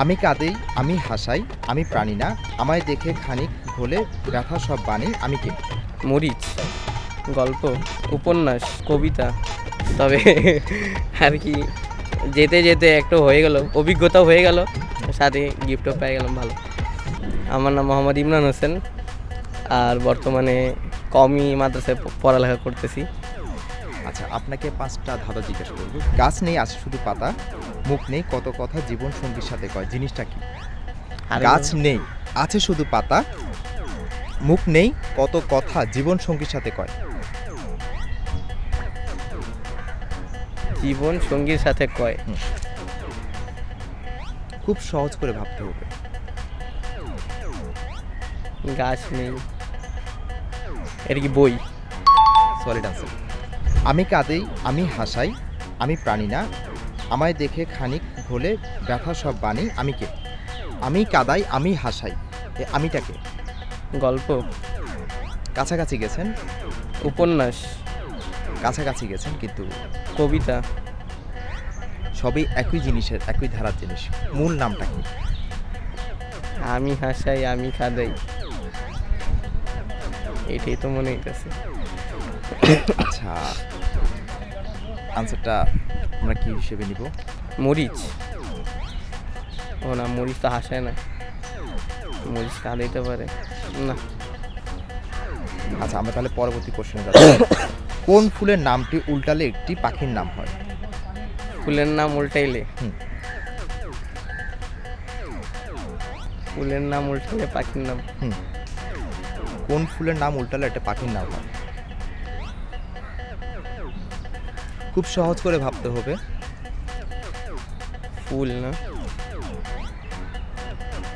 আমি কাঁদেই, আমি হাসাই, আমি প্রাণী না, আমায় দেখে খানিক হলে ব্যথা সব বাণী, আমি কে? মরিচ, গল্প, উপন্যাস, কবিতা। তবে আর কি, যেতে যেতে একটু হয়ে গেল, অভিজ্ঞতাও হয়ে গেল, সাথে গিফটও পেয়ে গেলাম। ভালো। আমার নাম মোহাম্মদ ইমরান হোসেন, আর বর্তমানে কওমি মাদ্রাসায় পড়ালেখা করতেছি। আচ্ছা, আপনাকে 5টা ধাঁধা জিজ্ঞাসা করব। গাছ নেই, আছে শুধু পাতা, মুখ নেই, কত কথা জীবন সঙ্গীর সাথে কয়, জিনিসটা কি? গাছ নেই, আছে শুধু পাতা, মুখ নেই, কত কথা জীবন সঙ্গীর সাথে কয়। জীবন সঙ্গীর সাথে কয়। খুব সহজ করে ভাবতে হবে। গাছ নেই, এটা কি বই? Solid answer. আমি কাঁদেই, আমি হাসাই, আমি প্রাণী না, আমায় দেখে খানিক হলে ব্যথা সব বাণী, আমি কে? আমি কাঁদাই, আমি হাসাই, আমিটাকে? গল্প, কাছাকাছি গেছেন, উপন্যাস, কাছাকাছি গেছেন, কিন্তু কবিতা। সবই একই জিনিসের, একই ধারার জিনিস। মূল নামটা কি? আমি হাসাই, আমি কাঁদাই, এটাই তো মনে হইতেছে। আচ্ছা, আনসারটা আমরা কি হিসেবে নিব? মরিচ। ও না, মরিচ তো হাসায় না, মরিচ কাঁদাইতে পারে না। আচ্ছা, আমরা তাহলে পরবর্তী কোশ্চেনে যাচ্ছি। কোন ফুলের নামটি উল্টালে একটি পাখির নাম হয়? ফুলের নাম উল্টাইলে? হুম। ফুলের নাম উল্টাইলে পাখির নাম? হুম। কোন ফুলের নাম উল্টালে একটা পাখির নাম হয়? খুব সহজ করে ভাবতে হবে। ফুল না,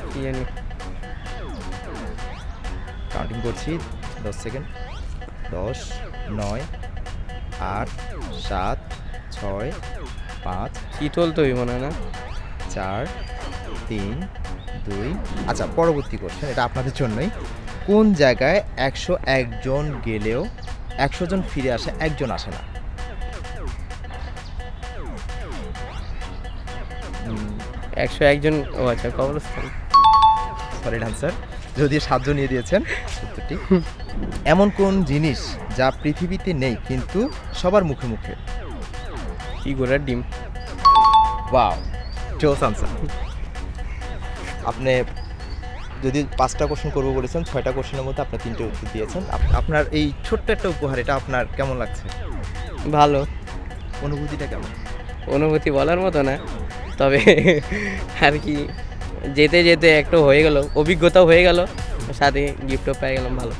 কি জানি। কাউন্টিং করছি, 10 সেকেন্ড। 10, 9, 8, 7, 6, 5, চিতল তো মনে হয় না। 4, 3, 2। আচ্ছা, পরবর্তী কোশ্চেন, এটা আপনাদের জন্যই। কোন জায়গায় 101 জন গেলেও 100 জন ফিরে আসে, একজন আসে না? 101 জন, ও আচ্ছা, কবরস্থান। সলিড আনসার, যদিও 7 জন নিয়ে দিয়েছেন উত্তরটি। এমন কোন জিনিস যা পৃথিবীতে নেই কিন্তু সবার মুখে মুখে? কি ঘোড়ার ডিম। ওয়াও, জোস আনসার। আপনি যদি 5টা কোশ্চেন করবো বলেছেন, 6টা কোশ্চেনের মধ্যে আপনি 3টে উত্তর দিয়েছেন। আপনার এই ছোট্ট একটা উপহার, এটা আপনার কেমন লাগছে? ভালো। অনুভূতিটা কেমন? অনুভূতি বলার মতো না, তবে আর কি, যেতে যেতে একটু হয়ে গেল, অভিজ্ঞতাও হয়ে গেল, সাথে গিফটও পেয়ে গেলাম। ভালো।